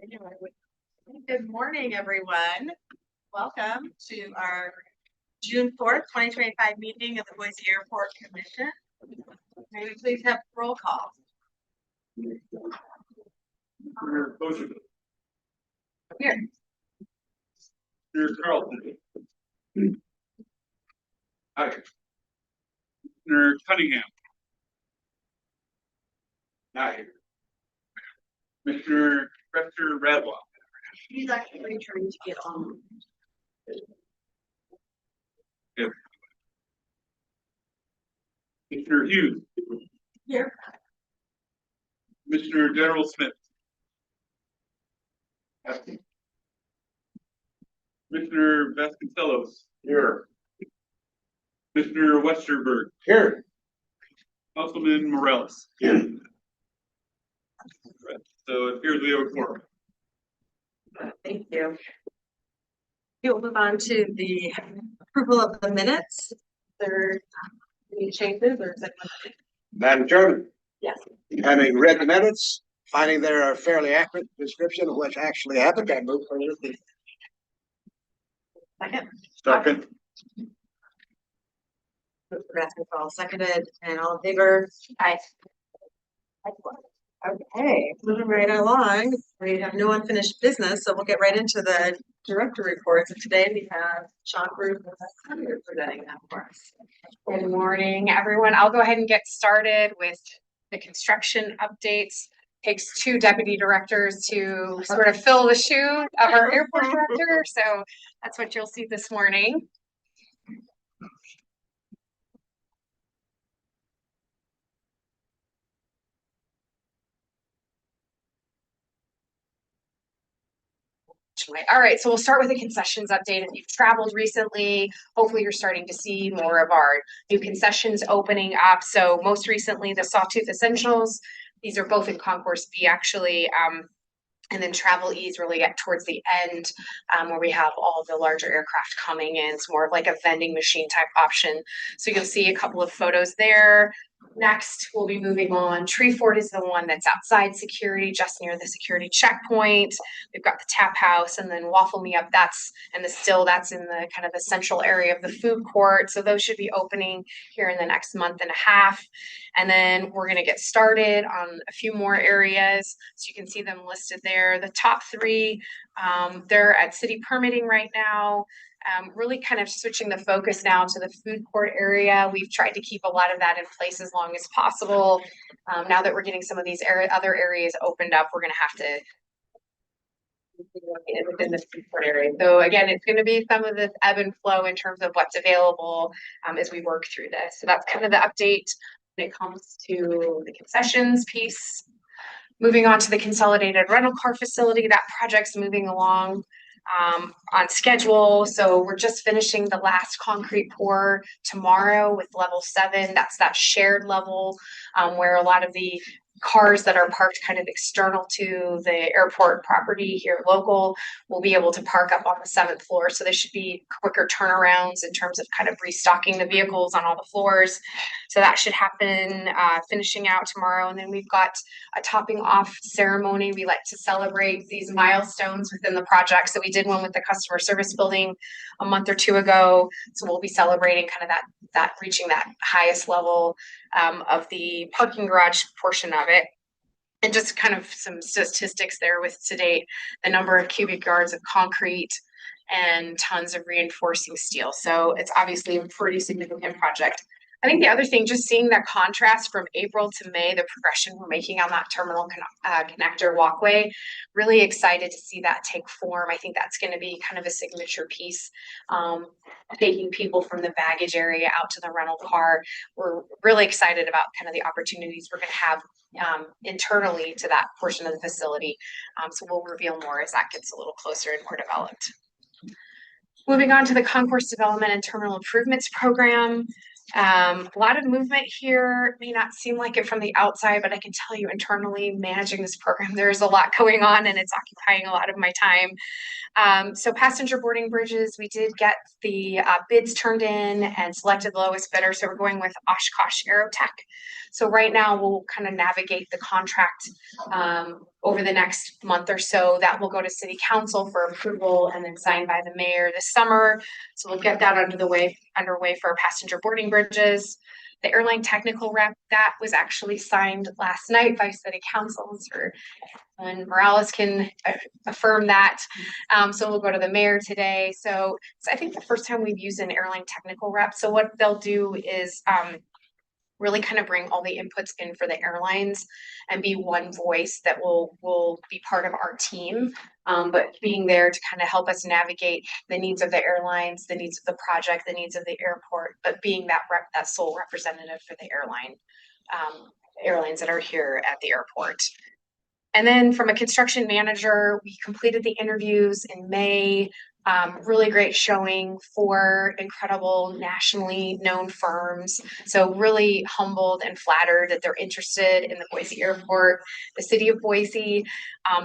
Anyway, good morning, everyone. Welcome to our June 4th, 2025 meeting of the Boise Airport Commission. May we please have roll call? Here. Mr. Carlton. Hi. Mr. Cunningham. Hi. Mr. Director Radwell. He's actually trying to get on. Good. Mr. Hughes. Here. Mr. General Smith. Mr. Vasconcelos. Here. Mr. Westerberg. Here. Councilman Morales. Here. So it appears we have a quorum. Thank you. We'll move on to the approval of the minutes. There any changes or is that? Madam Chairman? Yes. Having read the minutes, finding they're a fairly accurate description of what actually happened, I move for the Second. Second. All seconded and all in favor? Aye. Okay, moving right along. We have no unfinished business, so we'll get right into the director reports. And today we have Sean Bruce presenting that for us. Good morning, everyone. I'll go ahead and get started with the construction updates. Takes two deputy directors to sort of fill the shoe of our airport director. So that's what you'll see this morning. All right, so we'll start with a concessions update. If you've traveled recently, hopefully you're starting to see more of our new concessions opening up. So most recently, the Sawtooth Essentials. These are both in Concourse B, actually. And then Travel Ease really get towards the end where we have all the larger aircraft coming in. It's more of like a vending machine type option. So you'll see a couple of photos there. Next, we'll be moving on. Treefort is the one that's outside security, just near the security checkpoint. We've got the Tap House, and then Waffle Me Up. That's in the kind of the central area of the food court. So those should be opening here in the next month and a half. And then we're going to get started on a few more areas. So you can see them listed there. The top three, they're at city permitting right now. Really kind of switching the focus now to the food court area. We've tried to keep a lot of that in place as long as possible. Now that we're getting some of these other areas opened up, we're going to have to within the food court area. So again, it's going to be some of this ebb and flow in terms of what's available as we work through this. So that's kind of the update when it comes to the concessions piece. Moving on to the consolidated rental car facility, that project's moving along on schedule. So we're just finishing the last concrete pour tomorrow with level 7. That's that shared level where a lot of the cars that are parked kind of external to the airport property here local will be able to park up on the 7th floor. So there should be quicker turnarounds in terms of kind of restocking the vehicles on all the floors. So that should happen finishing out tomorrow. And then we've got a topping off ceremony. We like to celebrate these milestones within the project. So we did one with the customer service building a month or two ago. So we'll be celebrating kind of that reaching that highest level of the parking garage portion of it. And just kind of some statistics there with to date, the number of cubic yards of concrete and tons of reinforcing steel. So it's obviously a pretty significant project. I think the other thing, just seeing that contrast from April to May, the progression we're making on that terminal connector walkway, really excited to see that take form. I think that's going to be kind of a signature piece, taking people from the baggage area out to the rental car. We're really excited about kind of the opportunities we're going to have internally to that portion of the facility. So we'll reveal more as that gets a little closer and more developed. Moving on to the Concourse Development and Terminal Improvements Program. A lot of movement here. May not seem like it from the outside, but I can tell you internally managing this program, there's a lot going on and it's occupying a lot of my time. So passenger boarding bridges, we did get the bids turned in and selected the lowest bidder. So we're going with Oshkosh Aerotech. So right now we'll kind of navigate the contract over the next month or so. That will go to city council for approval and then signed by the mayor this summer. So we'll get that underway for passenger boarding bridges. The airline technical rep, that was actually signed last night by city council, and Morales can affirm that. So we'll go to the mayor today. So it's, I think, the first time we've used an airline technical rep. So what they'll do is really kind of bring all the inputs in for the airlines and be one voice that will be part of our team. But being there to kind of help us navigate the needs of the airlines, the needs of the project, the needs of the airport, but being that sole representative for the airlines that are here at the airport. And then from a construction manager, we completed the interviews in May. Really great showing, 4 incredible nationally known firms. So really humbled and flattered that they're interested in the Boise airport. The city of Boise,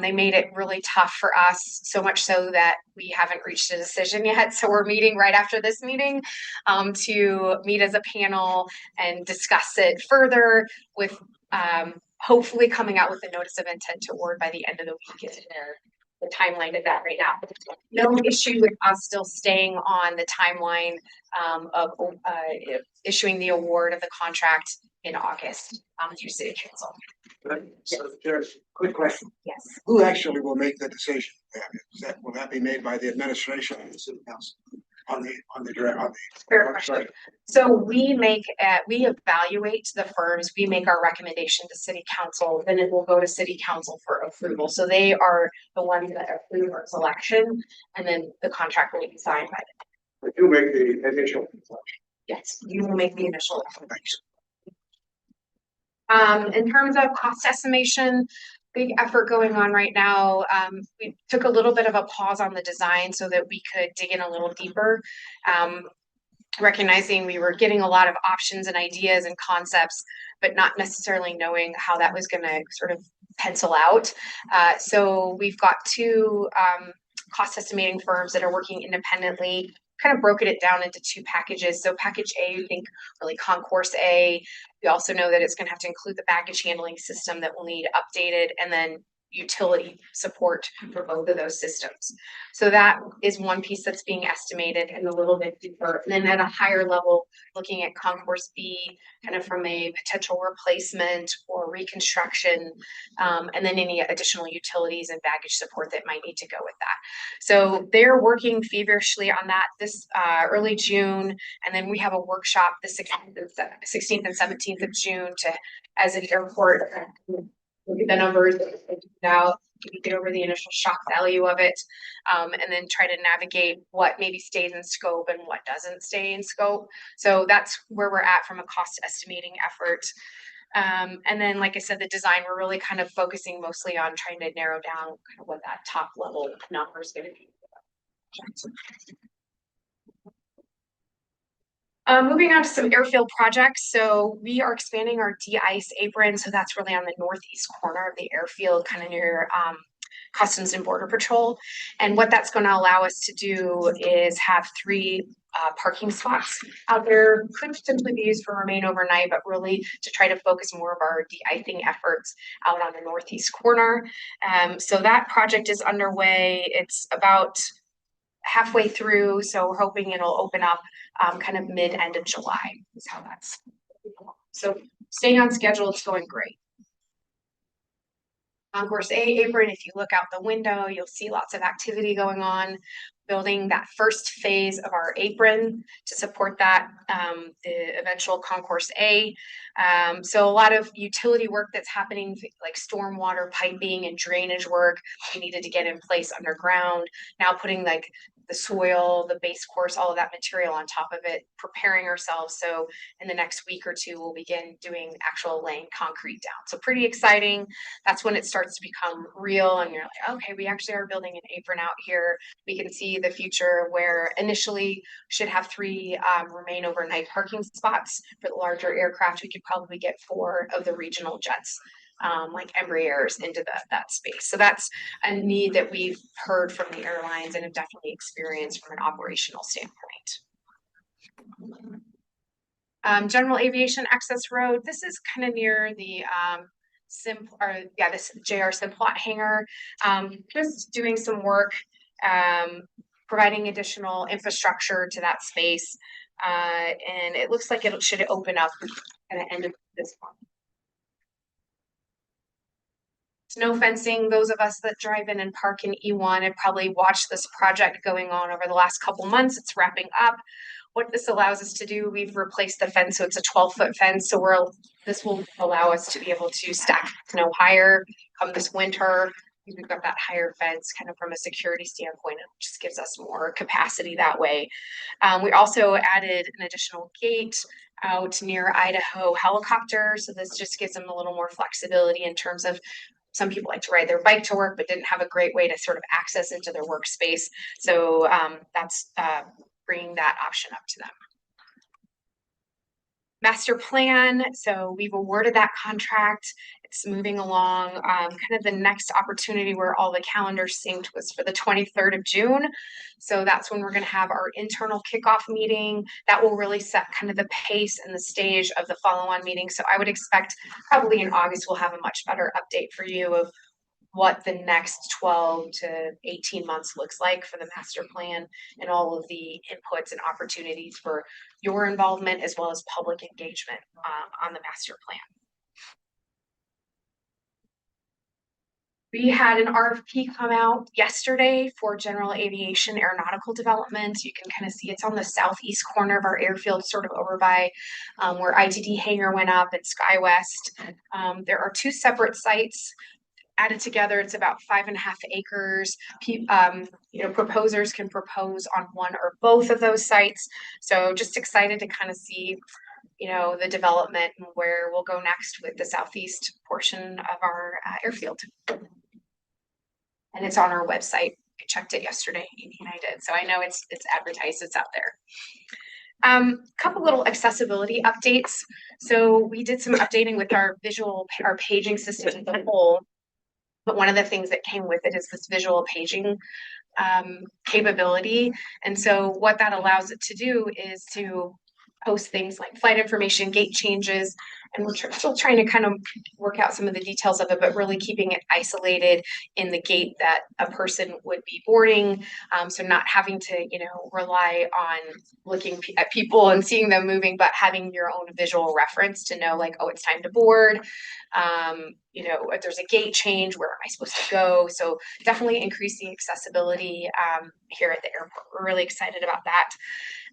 they made it really tough for us, so much so that we haven't reached a decision yet. So we're meeting right after this meeting to meet as a panel and discuss it further with hopefully coming out with a notice of intent to award by the end of the week is the timeline of that right now. No issue with us still staying on the timeline of issuing the award of the contract in August through city council. So there's quick question. Yes. Who actually will make the decision? Will that be made by the administration and the city council on the Fair question. So we evaluate the firms, we make our recommendation to city council, then it will go to city council for approval. So they are the ones that approve our selection, and then the contract will be signed by them. But you make the initial. Yes, you will make the initial. Thanks. In terms of cost estimation, big effort going on right now. We took a little bit of a pause on the design so that we could dig in a little deeper. Recognizing we were getting a lot of options and ideas and concepts, but not necessarily knowing how that was going to sort of pencil out. So we've got 2 cost estimating firms that are working independently, kind of broken it down into 2 packages. So package A, we think really Concourse A. We also know that it's going to have to include the baggage handling system that will need updated, and then utility support for both of those systems. So that is one piece that's being estimated and a little bit deeper. And then at a higher level, looking at Concourse B, kind of from a potential replacement or reconstruction, and then any additional utilities and baggage support that might need to go with that. So they're working feverishly on that this early June, and then we have a workshop the 16th and 17th of June to, as an airport, look at the numbers out, get over the initial shock value of it, and then try to navigate what maybe stays in scope and what doesn't stay in scope. So that's where we're at from a cost estimating effort. And then, like I said, the design, we're really kind of focusing mostly on trying to narrow down kind of what that top level number is going to be. Moving on to some airfield projects. So we are expanding our de-ice apron. So that's really on the northeast corner of the airfield, kind of near Customs and Border Patrol. And what that's going to allow us to do is have 3 parking spots out there. Could potentially be used for remain overnight, but really to try to focus more of our de-icing efforts out on the northeast corner. So that project is underway. It's about halfway through, so we're hoping it'll open up kind of mid-end of July is how that's. So staying on schedule, it's going great. Concourse A apron, if you look out the window, you'll see lots of activity going on, building that first phase of our apron to support that, the eventual Concourse A. So a lot of utility work that's happening, like stormwater piping and drainage work we needed to get in place underground. Now putting like the soil, the base course, all of that material on top of it, preparing ourselves. So in the next week or 2, we'll begin doing actual laying concrete down. So pretty exciting. That's when it starts to become real. And you're like, okay, we actually are building an apron out here. We can see the future where initially should have 3 remain overnight parking spots for the larger aircraft. We could probably get 4 of the regional jets, like Embraers, into that space. So that's a need that we've heard from the airlines and have definitely experienced from an operational standpoint. General aviation access road. This is kind of near the this JR Simplot hangar, just doing some work, providing additional infrastructure to that space. And it looks like it should open up at the end of this month. Snow fencing, those of us that drive in and park in E1 have probably watched this project going on over the last couple months. It's wrapping up. What this allows us to do, we've replaced the fence, so it's a 12-foot fence. So this will allow us to be able to stack snow higher come this winter. We've got that higher fence kind of from a security standpoint. It just gives us more capacity that way. We also added an additional gate out near Idaho helicopter. So this just gives them a little more flexibility in terms of some people like to ride their bike to work, but didn't have a great way to sort of access into their workspace. So that's bringing that option up to them. Master plan, so we've awarded that contract. It's moving along. Kind of the next opportunity where all the calendars synced was for the 23rd of June. So that's when we're going to have our internal kickoff meeting. That will really set kind of the pace and the stage of the follow-on meeting. So I would expect probably in August we'll have a much better update for you of what the next 12 to 18 months looks like for the master plan and all of the inputs and opportunities for your involvement as well as public engagement on the master plan. We had an RFP come out yesterday for general aviation aeronautical development. You can kind of see it's on the southeast corner of our airfield, sort of over by where ITD hangar went up at SkyWest. There are two separate sites. Added together, it's about 5.5 acres. Proposers can propose on one or both of those sites. So just excited to kind of see, the development and where we'll go next with the southeast portion of our airfield. And it's on our website. I checked it yesterday, Amy and I did. So I know it's advertised, it's out there. Couple little accessibility updates. So we did some updating with our paging system as a whole. But one of the things that came with it is this visual paging capability. And so what that allows it to do is to post things like flight information, gate changes, and we're still trying to kind of work out some of the details of it, but really keeping it isolated in the gate that a person would be boarding. So not having to, rely on looking at people and seeing them moving, but having your own visual reference to know like, oh, it's time to board. If there's a gate change, where am I supposed to go? So definitely increasing accessibility here at the airport. We're really excited about that.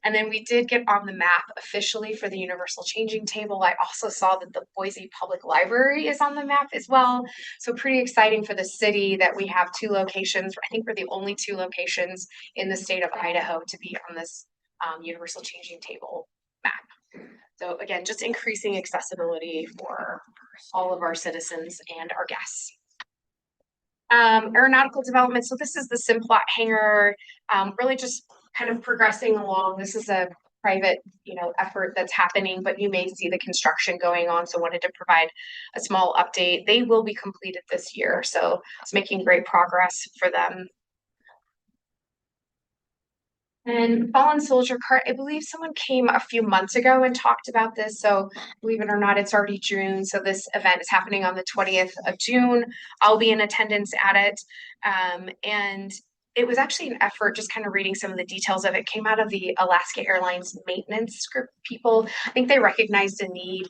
And then we did get on the map officially for the universal changing table. I also saw that the Boise Public Library is on the map as well. So pretty exciting for the city that we have two locations. I think we're the only two locations in the state of Idaho to be on this universal changing table map. So again, just increasing accessibility for all of our citizens and our guests. Aeronautical development. So this is the Simplot hangar, really just kind of progressing along. This is a private, effort that's happening, but you may see the construction going on. So wanted to provide a small update. They will be completed this year. So it's making great progress for them. And Fallen Soldier Cart, I believe someone came a few months ago and talked about this. So believe it or not, it's already June. So this event is happening on the 20th of June. I'll be in attendance at it. And it was actually an effort, just kind of reading some of the details of it, came out of the Alaska Airlines maintenance group people. I think they recognized a need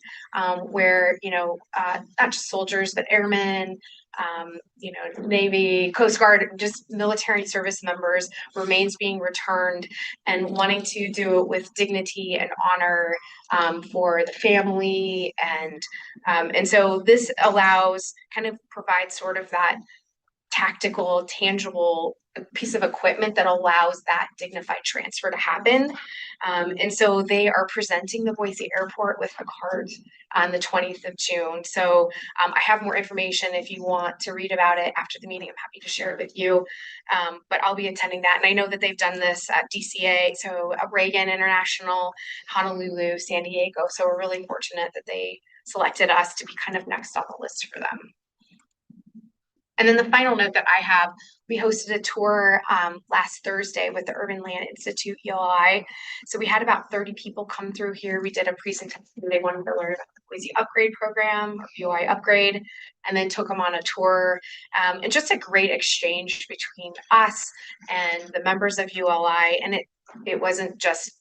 where, not just soldiers, but airmen, Navy, Coast Guard, just military service members remains being returned and wanting to do it with dignity and honor for the family. And so this allows, kind of provides sort of that tactical, tangible piece of equipment that allows that dignified transfer to happen. And so they are presenting the Boise Airport with a card on the 20th of June. So I have more information if you want to read about it after the meeting. I'm happy to share it with you. But I'll be attending that. And I know that they've done this at DCA, so Reagan International, Honolulu, San Diego. So we're really fortunate that they selected us to be kind of next on the list for them. And then the final note that I have, we hosted a tour last Thursday with the Urban Land Institute ELI. So we had about 30 people come through here. We did a presentation. They wanted to learn about the Boise Upgrade Program, or UI Upgrade, and then took them on a tour. And just a great exchange between us and the members of ULI. And it wasn't just,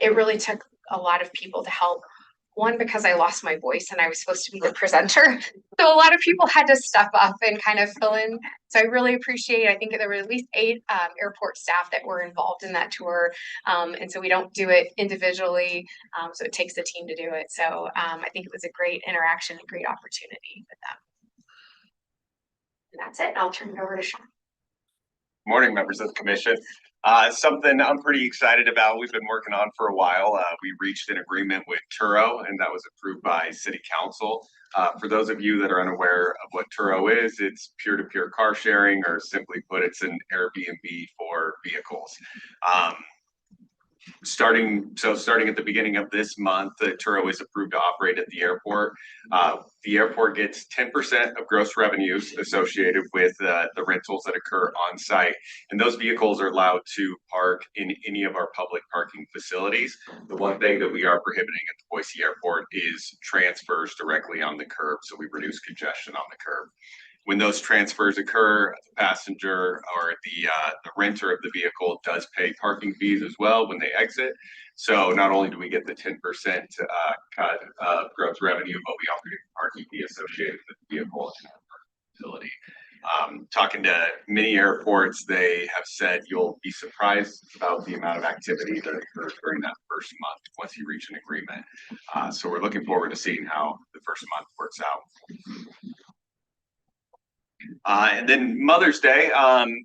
it really took a lot of people to help. One, because I lost my voice and I was supposed to be the presenter. So a lot of people had to step up and kind of fill in. So I really appreciate, I think there were at least 8 airport staff that were involved in that tour. And so we don't do it individually. So it takes a team to do it. So I think it was a great interaction and great opportunity with them. And that's it. I'll turn it over to Sean. Morning, members of the commission. Something I'm pretty excited about. We've been working on for a while. We reached an agreement with Turo, and that was approved by City Council. For those of you that are unaware of what Turo is, it's peer-to-peer car sharing, or simply put, it's an Airbnb for vehicles. Starting at the beginning of this month, Turo is approved to operate at the airport. The airport gets 10% of gross revenues associated with the rentals that occur on site. And those vehicles are allowed to park in any of our public parking facilities. The one thing that we are prohibiting at the Boise airport is transfers directly on the curb. So we reduce congestion on the curb. When those transfers occur, the passenger or the renter of the vehicle does pay parking fees as well when they exit. So not only do we get the 10% cut of gross revenue, but we also get the parking fee associated with the vehicle in our facility. Talking to many airports, they have said you'll be surprised about the amount of activity that occurs during that first month once you reach an agreement. So we're looking forward to seeing how the first month works out. And then Mother's Day,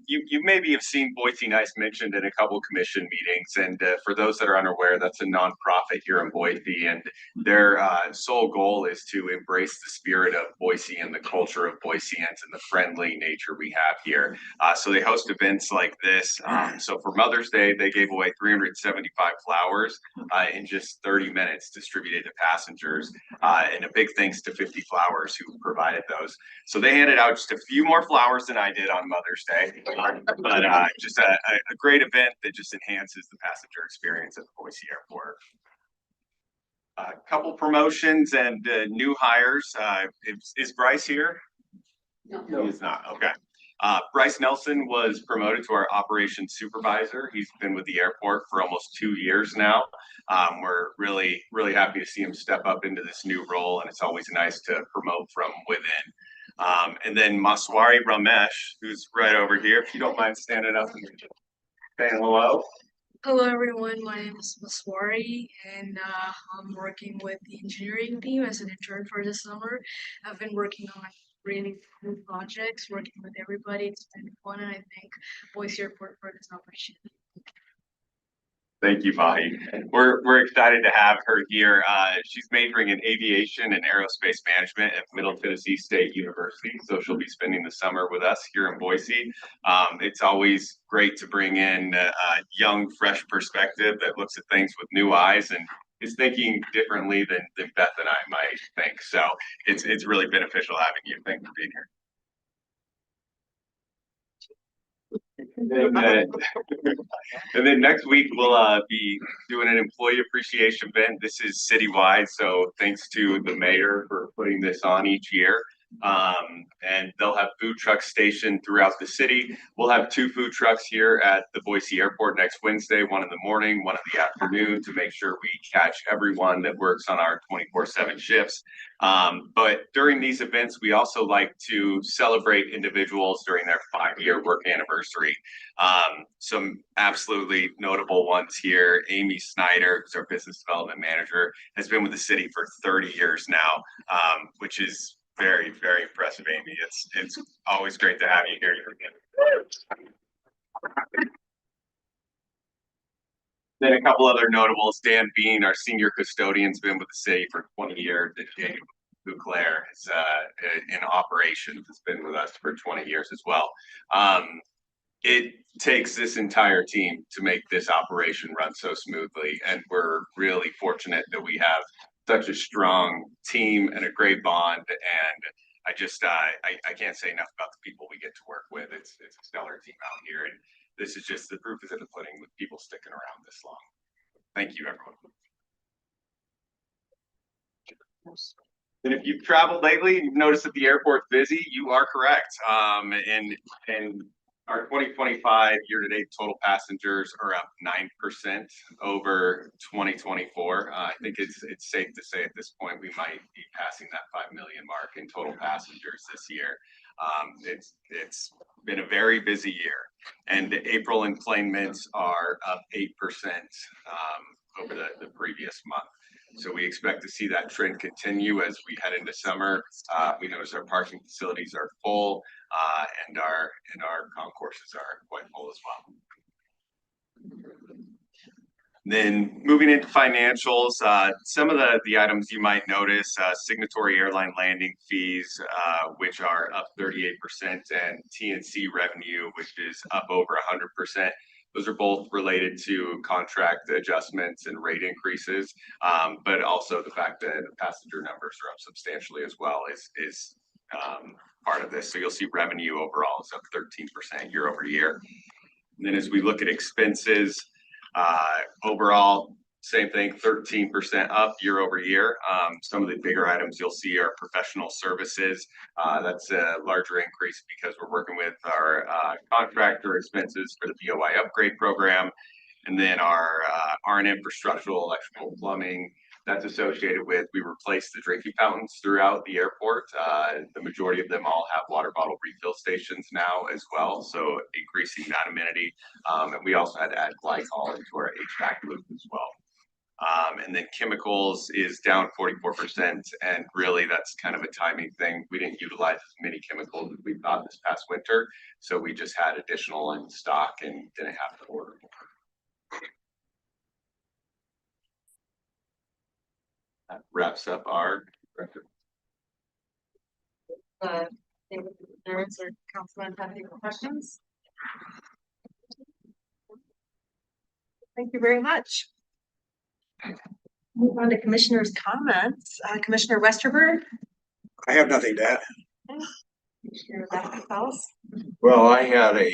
you maybe have seen Boise Nice mentioned in a couple commission meetings. And for those that are unaware, that's a nonprofit here in Boise. And their sole goal is to embrace the spirit of Boise and the culture of Boiseans and the friendly nature we have here. So they host events like this. So for Mother's Day, they gave away 375 flowers in just 30 minutes distributed to passengers. And a big thanks to 50 Flowers who provided those. So they handed out just a few more flowers than I did on Mother's Day, but just a great event that just enhances the passenger experience at the Boise airport. A couple promotions and new hires. Is Bryce here? No, he is not. Okay. Bryce Nelson was promoted to our operations supervisor. He's been with the airport for almost 2 years now. We're really happy to see him step up into this new role, and it's always nice to promote from within. And then Maswari Ramesh, who's right over here, if you don't mind standing up and saying hello. Hello everyone, my name is Maswari and I'm working with the engineering team as an intern for this summer. I've been working on really cool projects, working with everybody. It's been fun, and I thank Boise Airport for this opportunity. Thank you, Bahi. We're excited to have her here. She's majoring in aviation and aerospace management at Middle Tennessee State University. So she'll be spending the summer with us here in Boise. It's always great to bring in a young, fresh perspective that looks at things with new eyes and is thinking differently than Beth and I might think. So it's really beneficial having you. Thanks for being here. And then next week we'll be doing an employee appreciation event. This is citywide, so thanks to the mayor for putting this on each year. And they'll have food trucks stationed throughout the city. We'll have 2 food trucks here at the Boise airport next Wednesday, one in the morning, one in the afternoon, to make sure we catch everyone that works on our 24/7 shifts. But during these events, we also like to celebrate individuals during their 5-year work anniversary. Some absolutely notable ones here. Amy Snyder, who's our business development manager, has been with the city for 30 years now, which is very, very impressive, Amy. It's always great to have you here. Then a couple other notables. Dan Bean, our senior custodian's been with the city for 20 years. Jacob Bouclair is in operations, has been with us for 20 years as well. It takes this entire team to make this operation run so smoothly, and we're really fortunate that we have such a strong team and a great bond, and I just, I can't say enough about the people we get to work with. It's a stellar team out here, and this is just the proof is in the pudding with people sticking around this long. Thank you, everyone. And if you've traveled lately and you've noticed that the airport's busy, you are correct. And our 2025 year-to-date total passengers are up 9% over 2024. I think it's safe to say at this point we might be passing that 5 million mark in total passengers this year. It's been a very busy year, and the April enplanements are up 8% over the previous month. So we expect to see that trend continue as we head into summer. We notice our parking facilities are full, and our concourses are quite full as well. Then moving into financials, some of the items you might notice, signatory airline landing fees, which are up 38%, and T&C revenue, which is up over 100%. Those are both related to contract adjustments and rate increases, but also the fact that passenger numbers are up substantially as well is part of this. So you'll see revenue overall is up 13% year over year. And then as we look at expenses, overall, same thing, 13% up year over year. Some of the bigger items you'll see are professional services. That's a larger increase because we're working with our contractor expenses for the BOI upgrade program. And then our R&M for structural, electrical, plumbing, that's associated with, we replaced the drinking fountains throughout the airport. The majority of them all have water bottle refill stations now as well, so increasing that amenity. And we also had to add glycol into our HVAC loop as well. And then chemicals is down 44%, and really that's kind of a timing thing. We didn't utilize as many chemicals as we thought this past winter, so we just had additional in stock and didn't have to order more. That wraps up our record. Parents or councilman have any questions? Thank you very much. Move on to commissioners' comments. Commissioner Westerberg. I have nothing to add. Commissioner Vasconcellos. Well, I had a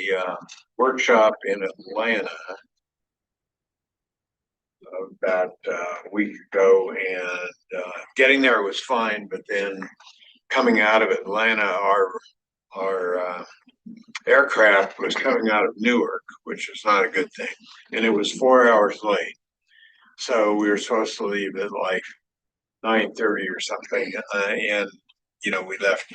workshop in Atlanta about a week ago, and getting there was fine, but then coming out of Atlanta, our aircraft was coming out of Newark, which is not a good thing, and it was 4 hours late. So we were supposed to leave at like 9:30 or something, and we left.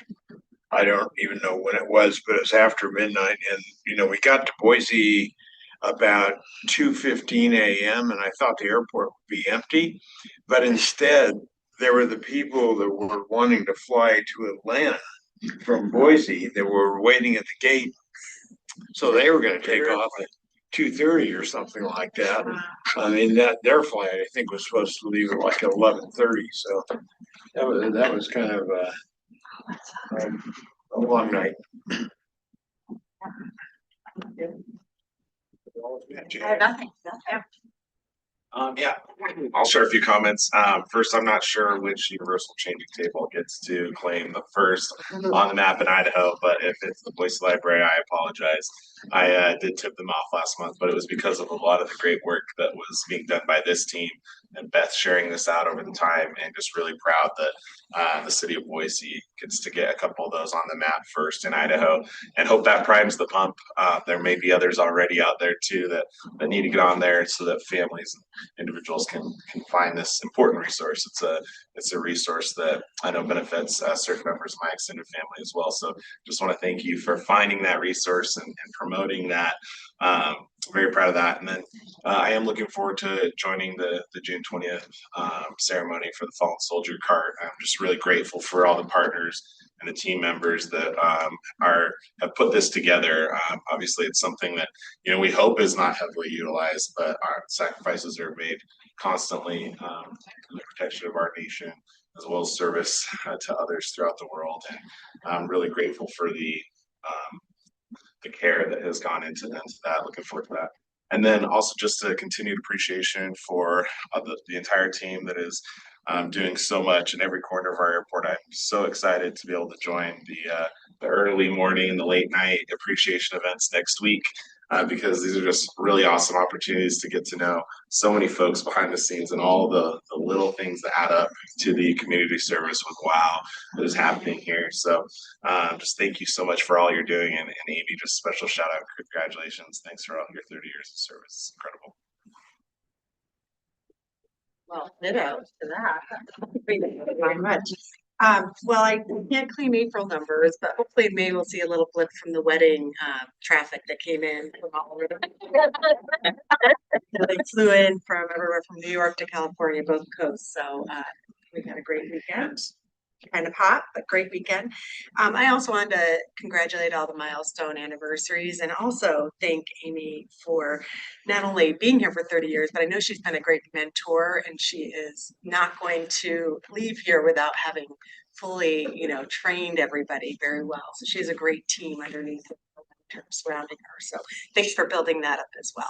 I don't even know when it was, but it was after midnight, and we got to Boise about 2:15 a.m. and I thought the airport would be empty, but instead there were the people that were wanting to fly to Atlanta from Boise that were waiting at the gate, so they were going to take off at 2:30 or something like that. I mean, that their flight I think was supposed to leave at like 11:30, so that was kind of a long night. I have nothing. Yeah, I'll share a few comments. First, I'm not sure which universal changing table gets to claim the first on the map in Idaho, but if it's the Boise Library, I apologize. I did tip them off last month, but it was because of a lot of the great work that was being done by this team and Beth sharing this out over the time, and just really proud that the city of Boise gets to get a couple of those on the map first in Idaho, and hope that primes the pump. There may be others already out there too that need to get on there so that families and individuals can find this important resource. It's a resource that I know benefits certain members of my extended family as well. So just want to thank you for finding that resource and promoting that. Very proud of that. And then I am looking forward to joining the June 20th ceremony for the Fallen Soldier Cart. I'm just really grateful for all the partners and the team members that have put this together. Obviously, it's something that we hope is not heavily utilized, but our sacrifices are made constantly in the protection of our nation, as well as service to others throughout the world. And I'm really grateful for the care that has gone into that. Looking forward to that. And then also just a continued appreciation for the entire team that is doing so much in every corner of our airport. I'm so excited to be able to join the early morning and the late night appreciation events next week. Because these are just really awesome opportunities to get to know so many folks behind the scenes and all the little things that add up to the community service with WOW that is happening here. So just thank you so much for all you're doing. And Amy, just special shout out, congratulations. Thanks for all your 30 years of service. It's incredible. Well, ditto to that. Thank you very much. Well, I can't claim April numbers, but hopefully maybe we'll see a little blip from the wedding traffic that came in from all over the they flew in from everywhere from New York to California, both coasts. So we had a great weekend. Kind of hot, but great weekend. I also wanted to congratulate all the milestone anniversaries and also thank Amy for not only being here for 30 years, but I know she's been a great mentor and she is not going to leave here without having fully, trained everybody very well. So she has a great team underneath her surrounding her. So thanks for building that up as well.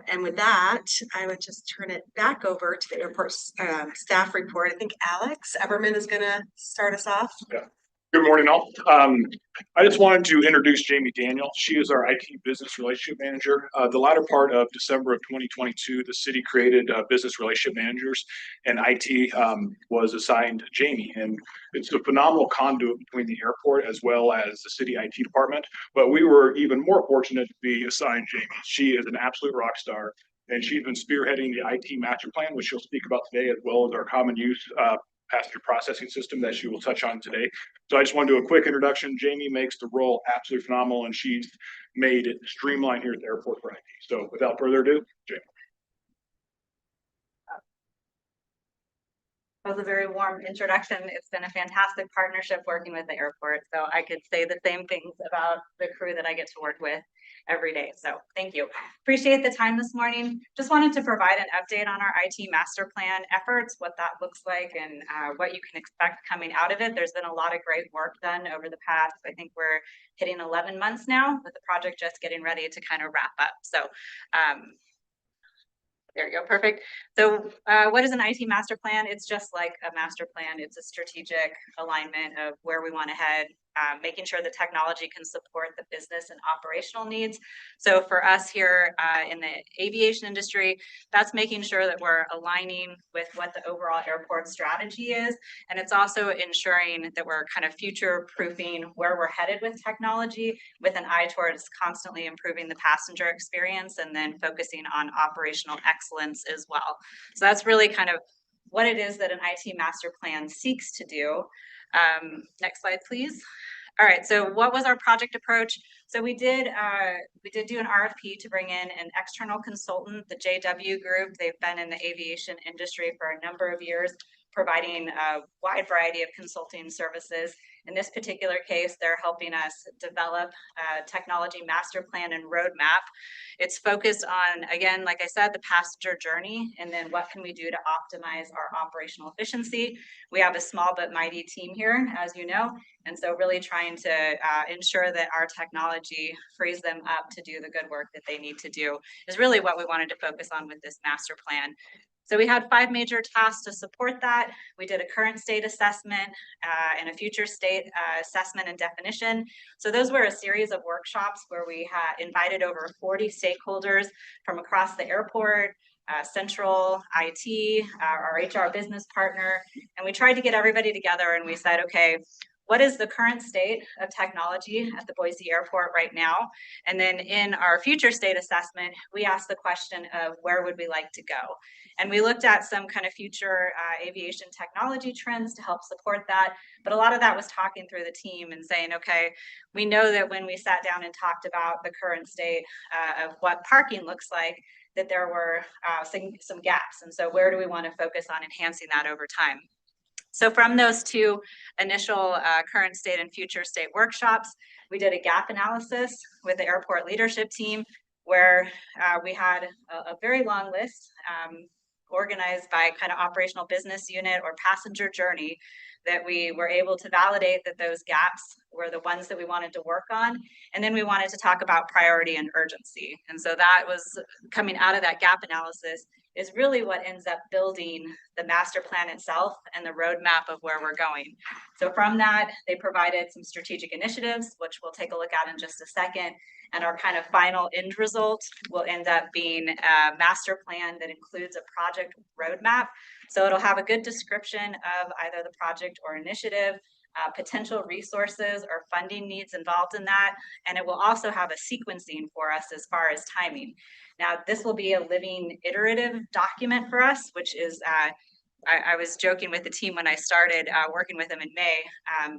And with that, I would just turn it back over to the airport staff report. I think Alex Everman is going to start us off. Good morning, all. I just wanted to introduce Jamie Daniel. She is our IT Business Relationship Manager. The latter part of December of 2022, the city created business relationship managers, and IT was assigned Jamie. And it's a phenomenal conduit between the airport as well as the city IT department. But we were even more fortunate to be assigned Jamie. She is an absolute rock star, and she's been spearheading the IT master plan, which she'll speak about today, as well as our common use passenger processing system that she will touch on today. So I just want to do a quick introduction. Jamie makes the role absolutely phenomenal, and she's made it streamlined here at the airport for IT. So without further ado, Jamie. That was a very warm introduction. It's been a fantastic partnership working with the airport. So I could say the same things about the crew that I get to work with every day. So thank you. Appreciate the time this morning. Just wanted to provide an update on our IT master plan efforts, what that looks like, and what you can expect coming out of it. There's been a lot of great work done over the past, I think we're hitting 11 months now, with the project just getting ready to kind of wrap up. So there you go, perfect. So what is an IT master plan? It's just like a master plan. It's a strategic alignment of where we want to head, making sure the technology can support the business and operational needs. So for us here in the aviation industry, that's making sure that we're aligning with what the overall airport strategy is. And it's also ensuring that we're kind of future proofing where we're headed with technology, with an eye towards constantly improving the passenger experience and then focusing on operational excellence as well. So that's really kind of what it is that an IT master plan seeks to do. Next slide, please. All right, so what was our project approach? So we did do an RFP to bring in an external consultant, the JW Group. They've been in the aviation industry for a number of years, providing a wide variety of consulting services. In this particular case, they're helping us develop a technology master plan and roadmap. It's focused on, again, like I said, the passenger journey, and then what can we do to optimize our operational efficiency. We have a small but mighty team here, as you know, and so really trying to ensure that our technology frees them up to do the good work that they need to do is really what we wanted to focus on with this master plan. So we had 5 major tasks to support that. We did a current state assessment and a future state assessment and definition. So those were a series of workshops where we had invited over 40 stakeholders from across the airport, central IT, our HR business partner, and we tried to get everybody together and we said, okay, what is the current state of technology at the Boise airport right now? And then in our future state assessment, we asked the question of where would we like to go? And we looked at some kind of future aviation technology trends to help support that. But a lot of that was talking through the team and saying, okay, we know that when we sat down and talked about the current state of what parking looks like, that there were some gaps. And so where do we want to focus on enhancing that over time? So from those 2 initial current state and future state workshops, we did a gap analysis with the airport leadership team where we had a very long list organized by kind of operational business unit or passenger journey that we were able to validate that those gaps were the ones that we wanted to work on. And then we wanted to talk about priority and urgency. And so that was coming out of that gap analysis is really what ends up building the master plan itself and the roadmap of where we're going. So from that, they provided some strategic initiatives, which we'll take a look at in just a second. And our kind of final end result will end up being a master plan that includes a project roadmap. So it'll have a good description of either the project or initiative, potential resources or funding needs involved in that. And it will also have a sequencing for us as far as timing. Now, this will be a living iterative document for us, which is, I was joking with the team when I started working with them in May,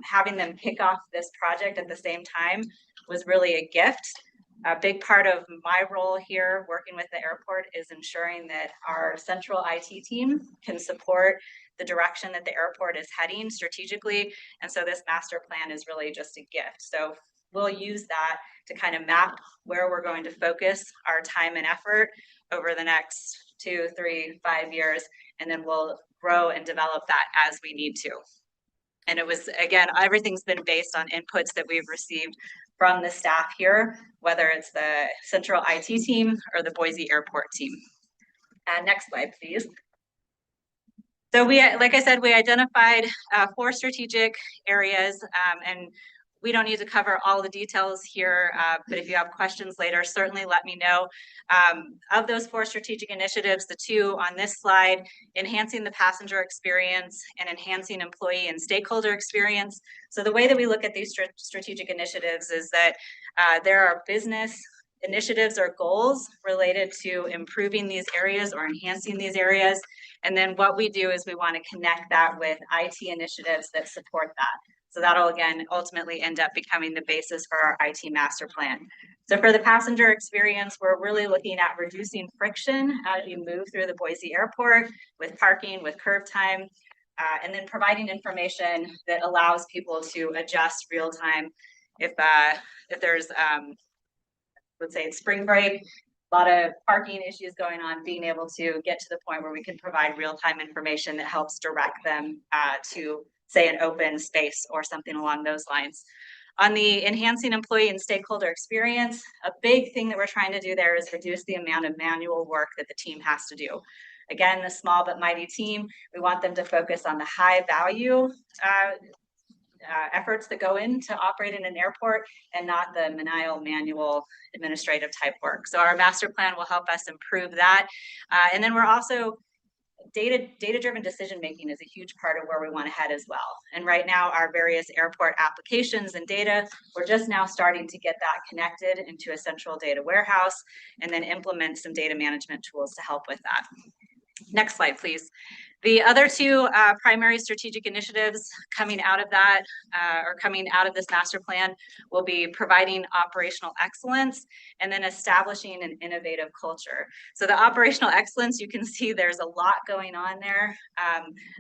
having them kick off this project at the same time was really a gift. A big part of my role here working with the airport is ensuring that our central IT team can support the direction that the airport is heading strategically. And so this master plan is really just a gift. So we'll use that to kind of map where we're going to focus our time and effort over the next 2, 3, 5 years, and then we'll grow and develop that as we need to. And it was, again, everything's been based on inputs that we've received from the staff here, whether it's the central IT team or the Boise airport team. Next slide, please. So we, like I said, we identified 4 strategic areas, and we don't need to cover all the details here, but if you have questions later, certainly let me know. Of those 4 strategic initiatives, the 2 on this slide, enhancing the passenger experience and enhancing employee and stakeholder experience. So the way that we look at these strategic initiatives is that there are business initiatives or goals related to improving these areas or enhancing these areas. And then what we do is we want to connect that with IT initiatives that support that. So that'll, again, ultimately end up becoming the basis for our IT master plan. So for the passenger experience, we're really looking at reducing friction as you move through the Boise airport with parking, with curb time, and then providing information that allows people to adjust real time. If there's, let's say it's spring break, a lot of parking issues going on, being able to get to the point where we can provide real-time information that helps direct them to, say, an open space or something along those lines. On the enhancing employee and stakeholder experience, a big thing that we're trying to do there is reduce the amount of manual work that the team has to do. Again, the small but mighty team, we want them to focus on the high value efforts that go into operating an airport and not the maniacal manual administrative type work. So our master plan will help us improve that. And then we're also data-driven decision-making is a huge part of where we want to head as well. And right now our various airport applications and data, we're just now starting to get that connected into a central data warehouse and then implement some data management tools to help with that. Next slide, please. The other 2 primary strategic initiatives coming out of that or coming out of this master plan will be providing operational excellence and then establishing an innovative culture. So the operational excellence, you can see there's a lot going on there.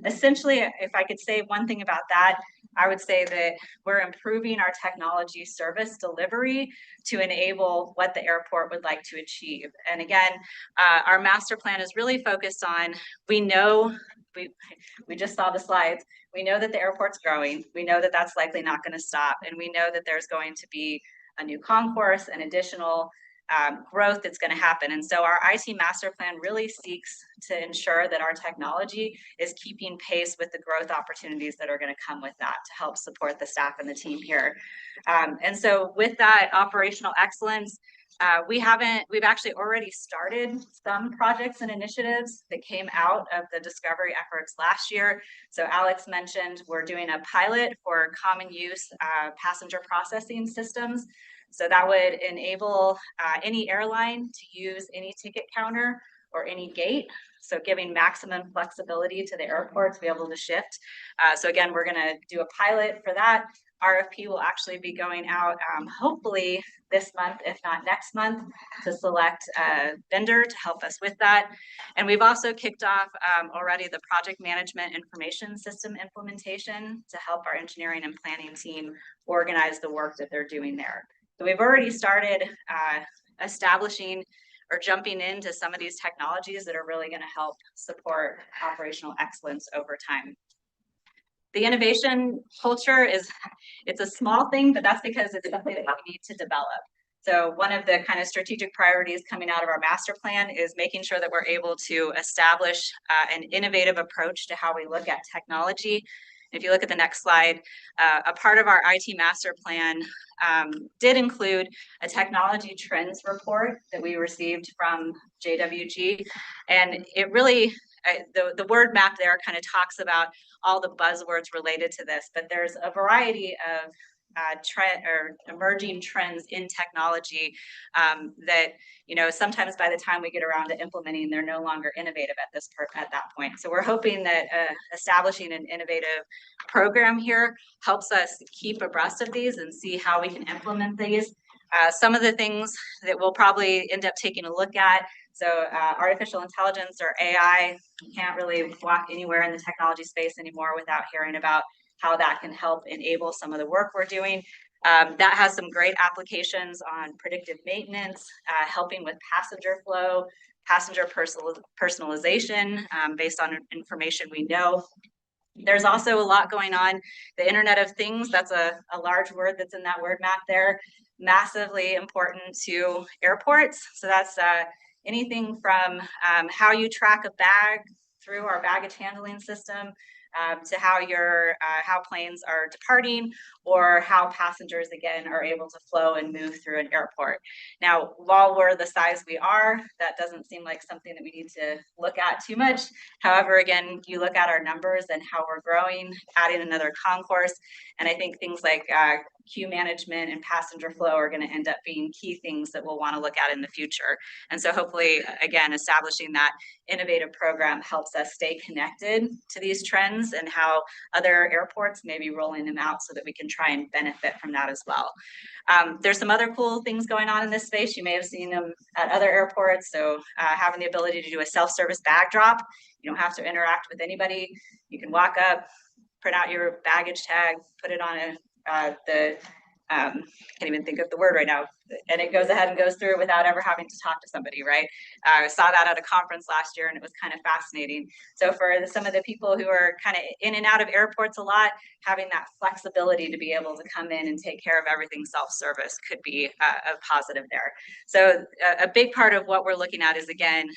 Essentially, if I could say one thing about that, I would say that we're improving our technology service delivery to enable what the airport would like to achieve. And again, our master plan is really focused on, we know, we just saw the slides, we know that the airport's growing, we know that that's likely not going to stop, and we know that there's going to be a new concourse and additional growth that's going to happen. And so our IT master plan really seeks to ensure that our technology is keeping pace with the growth opportunities that are going to come with that to help support the staff and the team here. And so with that operational excellence, we've actually already started some projects and initiatives that came out of the discovery efforts last year. So Alex mentioned we're doing a pilot for common use passenger processing systems. So that would enable any airline to use any ticket counter or any gate. So giving maximum flexibility to the airport to be able to shift. So again, we're going to do a pilot for that. RFP will actually be going out hopefully this month, if not next month, to select a vendor to help us with that. And we've also kicked off already the project management information system implementation to help our engineering and planning team organize the work that they're doing there. So we've already started establishing or jumping into some of these technologies that are really going to help support operational excellence over time. The innovation culture it's a small thing, but that's because it's something that we need to develop. So one of the kind of strategic priorities coming out of our master plan is making sure that we're able to establish an innovative approach to how we look at technology. If you look at the next slide, a part of our IT master plan did include a technology trends report that we received from JWG. And it really, the word map there kind of talks about all the buzzwords related to this, but there's a variety of trend or emerging trends in technology that, you know, sometimes by the time we get around to implementing, they're no longer innovative at that point. So we're hoping that establishing an innovative program here helps us keep abreast of these and see how we can implement these. Some of the things that we'll probably end up taking a look at. So artificial intelligence or AI, you can't really walk anywhere in the technology space anymore without hearing about how that can help enable some of the work we're doing. That has some great applications on predictive maintenance, helping with passenger flow, passenger personalization based on information we know. There's also a lot going on. The Internet of Things, that's a large word that's in that word map there, massively important to airports. So that's anything from how you track a bag through our baggage handling system to how planes are departing, or how passengers again are able to flow and move through an airport. Now, while we're the size we are, that doesn't seem like something that we need to look at too much. However, again, you look at our numbers and how we're growing, adding another concourse, and I think things like queue management and passenger flow are going to end up being key things that we'll want to look at in the future. And so hopefully, again, establishing that innovative program helps us stay connected to these trends and how other airports may be rolling them out so that we can try and benefit from that as well. There's some other cool things going on in this space. You may have seen them at other airports. So having the ability to do a self-service bag drop, you don't have to interact with anybody. You can walk up, print out your baggage tag, put it on can't even think of the word right now, and it goes ahead and goes through without ever having to talk to somebody, right? I saw that at a conference last year and it was kind of fascinating. So for some of the people who are kind of in and out of airports a lot, having that flexibility to be able to come in and take care of everything self-service could be a positive there. So a big part of what we're looking at is, again,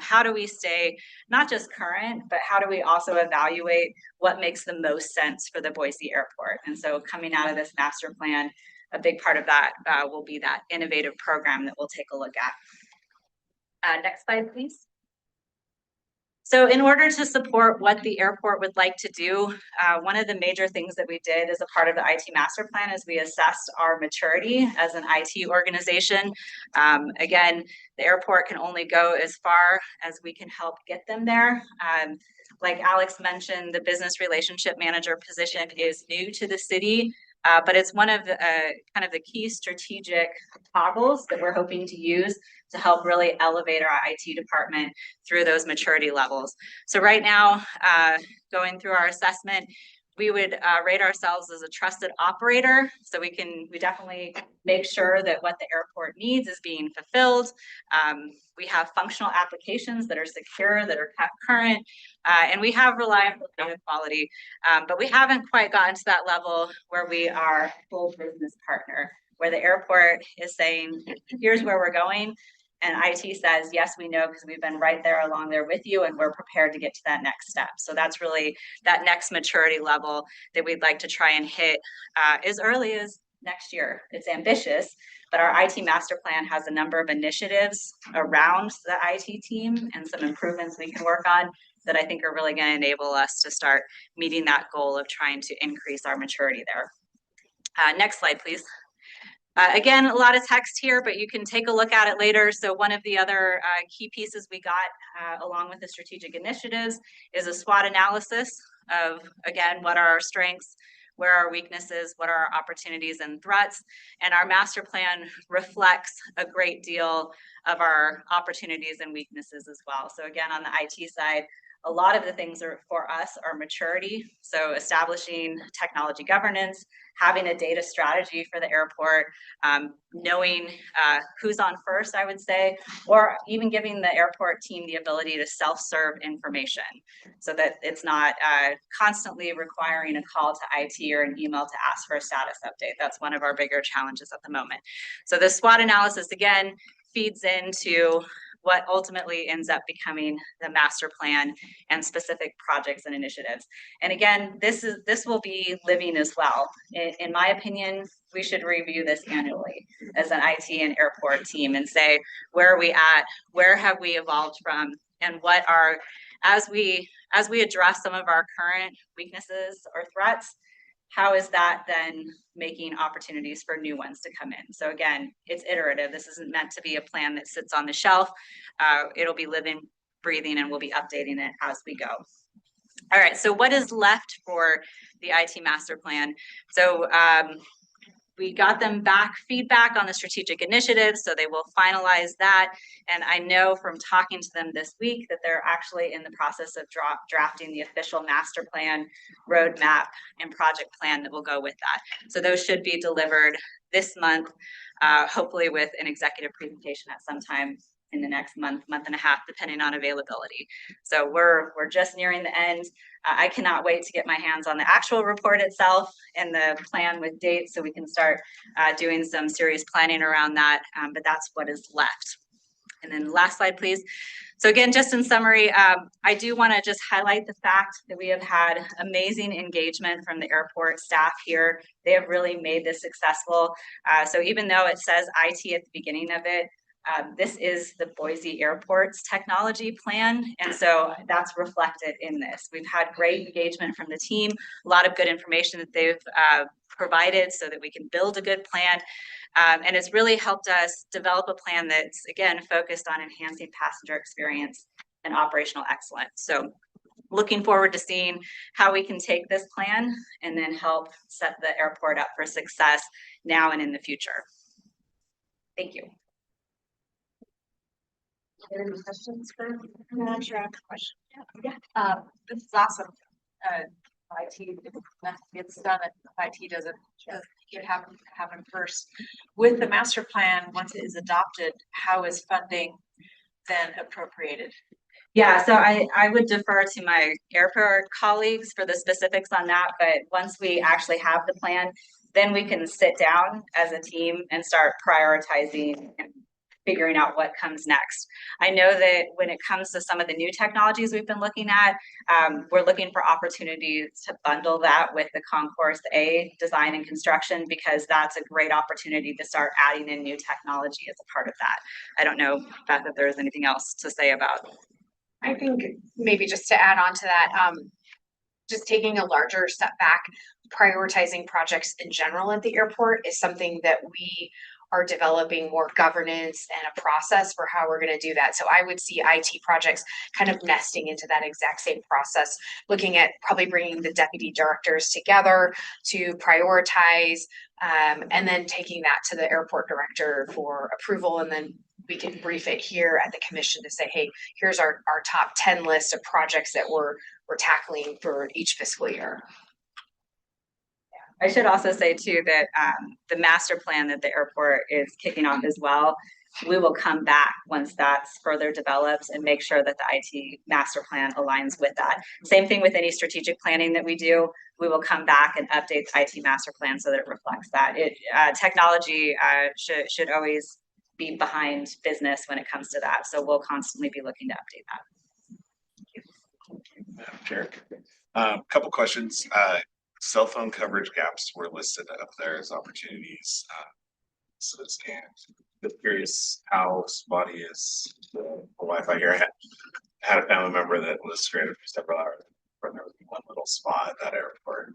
how do we stay not just current, but how do we also evaluate what makes the most sense for the Boise airport? And so coming out of this master plan, a big part of that will be that innovative program that we'll take a look at. Next slide, please. So in order to support what the airport would like to do, one of the major things that we did as a part of the IT master plan is we assessed our maturity as an IT organization. Again, the airport can only go as far as we can help get them there. Like Alex mentioned, the business relationship manager position is new to the city, but it's one of the kind of the key strategic toggles that we're hoping to use to help really elevate our IT department through those maturity levels. So right now, going through our assessment, we would rate ourselves as a trusted operator. So we definitely make sure that what the airport needs is being fulfilled. We have functional applications that are secure, that are kept current, and we have reliable data quality, but we haven't quite gotten to that level where we are a full business partner, where the airport is saying, here's where we're going. And IT says, yes, we know, because we've been right there along there with you and we're prepared to get to that next step. So that's really that next maturity level that we'd like to try and hit as early as next year. It's ambitious, but our IT master plan has a number of initiatives around the IT team and some improvements we can work on that I think are really going to enable us to start meeting that goal of trying to increase our maturity there. Next slide, please. Again, a lot of text here, but you can take a look at it later. So one of the other key pieces we got along with the strategic initiatives is a SWOT analysis of, again, what are our strengths, where are our weaknesses, what are our opportunities and threats. And our master plan reflects a great deal of our opportunities and weaknesses as well. So again, on the IT side, a lot of the things for us are maturity. So establishing technology governance, having a data strategy for the airport, knowing who's on first, I would say, or even giving the airport team the ability to self-serve information so that it's not constantly requiring a call to IT or an email to ask for a status update. That's one of our bigger challenges at the moment. So the SWOT analysis, again, feeds into what ultimately ends up becoming the master plan and specific projects and initiatives. And again, this will be living as well. In my opinion, we should review this annually as an IT and airport team and say, where are we at? Where have we evolved from? And what are, as we address some of our current weaknesses or threats, how is that then making opportunities for new ones to come in? So again, it's iterative. This isn't meant to be a plan that sits on the shelf. It'll be living, breathing, and we'll be updating it as we go. All right, so what is left for the IT master plan? So we got them back feedback on the strategic initiatives, so they will finalize that. And I know from talking to them this week that they're actually in the process of drafting the official master plan, roadmap, and project plan that will go with that. So those should be delivered this month, hopefully with an executive presentation at some time in the next month and a half, depending on availability. So we're just nearing the end. I cannot wait to get my hands on the actual report itself and the plan with dates so we can start doing some serious planning around that, but that's what is left. And then last slide, please. So again, just in summary, I do want to just highlight the fact that we have had amazing engagement from the airport staff here. They have really made this successful. So even though it says IT at the beginning of it, this is the Boise Airport's technology plan, and so that's reflected in this. We've had great engagement from the team, a lot of good information that they've provided so that we can build a good plan, and it's really helped us develop a plan that's, again, focused on enhancing passenger experience and operational excellence. So looking forward to seeing how we can take this plan and then help set the airport up for success now and in the future. Thank you. Any questions for? I'm sure I have a question. Yeah. This is awesome. IT gets done, IT doesn't get happen first. With the master plan, once it is adopted, how is funding then appropriated? Yeah, so I would defer to my airport colleagues for the specifics on that, but once we actually have the plan, then we can sit down as a team and start prioritizing and figuring out what comes next. I know that when it comes to some of the new technologies we've been looking at, we're looking for opportunities to bundle that with the Concourse A design and construction, because that's a great opportunity to start adding in new technology as a part of that. I don't know, Beth, if there's anything else to say about. I think maybe just to add on to that, just taking a larger step back, prioritizing projects in general at the airport is something that we are developing more governance and a process for how we're going to do that. So I would see IT projects kind of nesting into that exact same process, looking at probably bringing the deputy directors together to prioritize, and then taking that to the airport director for approval. And then we can brief it here at the commission to say, hey, here's our top 10 list of projects that we're tackling for each fiscal year. I should also say too that the master plan that the airport is kicking off as well, we will come back once that's further developed and make sure that the IT master plan aligns with that. Same thing with any strategic planning that we do. We will come back and update the IT master plan so that it reflects that. Technology should always be behind business when it comes to that. So we'll constantly be looking to update that. Madam Chair, couple questions. Cell phone coverage gaps were listed up there as opportunities. So it's just curious how spotty is the Wi-Fi here. I had a family member that was stranded for several hours. There was one little spot at that airport,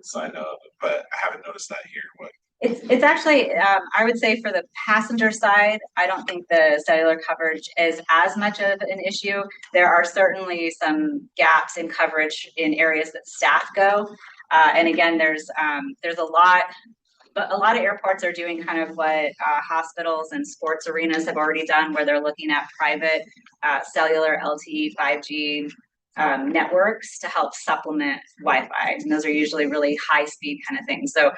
so I know, but I haven't noticed that here. What? It's actually, I would say for the passenger side, I don't think the cellular coverage is as much of an issue. There are certainly some gaps in coverage in areas that staff go. And again, there's a lot, but a lot of airports are doing kind of what hospitals and sports arenas have already done, where they're looking at private cellular LTE 5G networks to help supplement Wi-Fi. And those are usually really high speed kind of things. So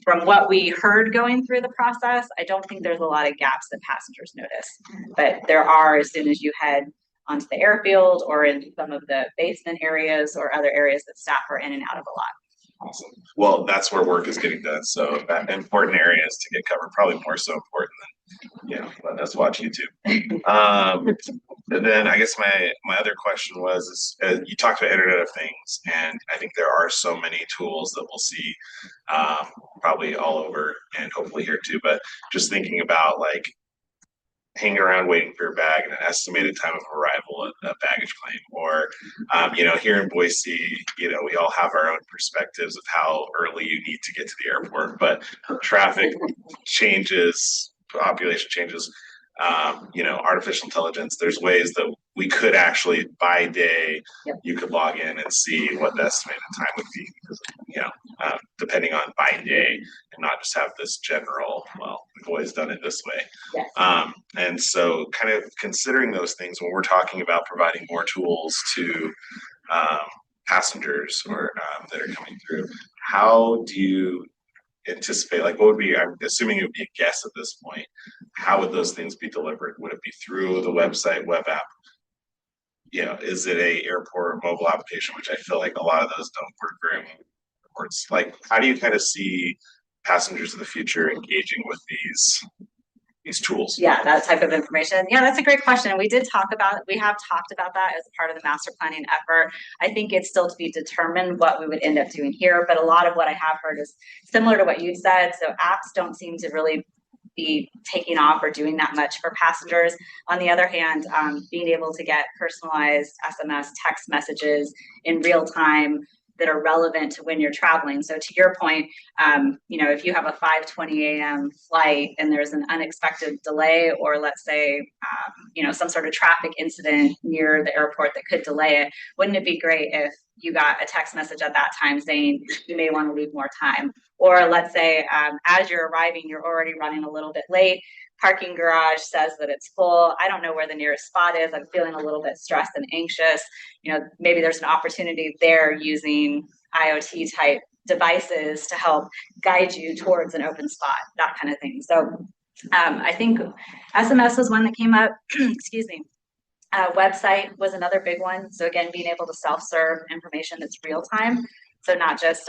from what we heard going through the process, I don't think there's a lot of gaps that passengers notice, but there are as soon as you head onto the airfield or in some of the basement areas or other areas that staff are in and out of a lot. Awesome. Well, that's where work is getting done. So that important areas to get covered, probably more so important than, letting us watch YouTube. And then I guess my other question was, you talked about Internet of Things, and I think there are so many tools that we'll see probably all over and hopefully here too, but just thinking about like hanging around waiting for your bag and an estimated time of arrival at a baggage claim, or here in Boise, we all have our own perspectives of how early you need to get to the airport, but traffic changes, population changes, artificial intelligence, there's ways that we could actually by day, you could log in and see what the estimated time would be, depending on by day, and not just have this general, well, we've always done it this way. Yes. And so kind of considering those things when we're talking about providing more tools to passengers or that are coming through, how do you anticipate, like what would be, I'm assuming it would be a guess at this point, how would those things be delivered? Would it be through the website, web app? Is it a airport mobile application, which I feel like a lot of those don't work very well. Airports. Like, how do you kind of see passengers of the future engaging with these tools? Yeah, that type of information. Yeah, that's a great question. And we have talked about that as part of the master planning effort. I think it's still to be determined what we would end up doing here, but a lot of what I have heard is similar to what you said. So apps don't seem to really be taking off or doing that much for passengers. On the other hand, being able to get personalized SMS text messages in real time that are relevant to when you're traveling. So to your point, if you have a 5:20 a.m. flight and there's an unexpected delay, or let's say, some sort of traffic incident near the airport that could delay it, wouldn't it be great if you got a text message at that time saying you may want to leave more time? Or let's say, as you're arriving, you're already running a little bit late. Parking garage says that it's full. I don't know where the nearest spot is. I'm feeling a little bit stressed and anxious. Maybe there's an opportunity there using IoT type devices to help guide you towards an open spot, that kind of thing. So I think SMS was one that came up. Excuse me. Website was another big one. So again, being able to self-serve information that's real time. So not just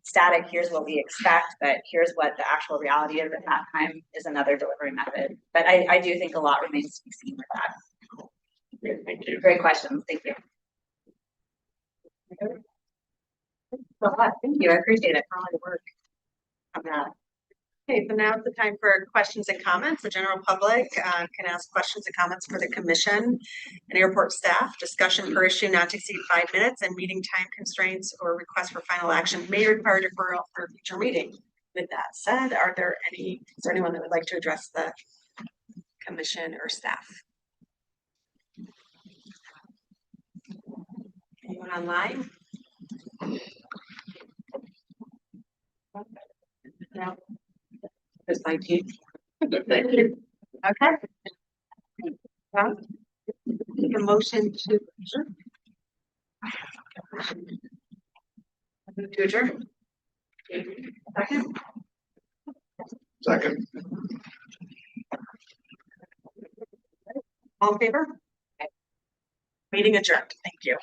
static, here's what we expect, but here's what the actual reality is at that time is another delivery method. But I do think a lot remains to be seen with that. Great, thank you. Great questions. Thank you. Thank you. I appreciate it for all your work on that. Okay, so now is the time for questions and comments. The general public can ask questions and comments for the commission and airport staff. Discussion per issue not to exceed 5 minutes, and meeting time constraints or requests for final action may require deferral for a future meeting. With that said, is there anyone that would like to address the commission or staff? Anyone online? No. Just 19. Okay. Well, take a motion to adjourn. Move to adjourn. Second. Second. All in favor? Meeting adjourned. Thank you.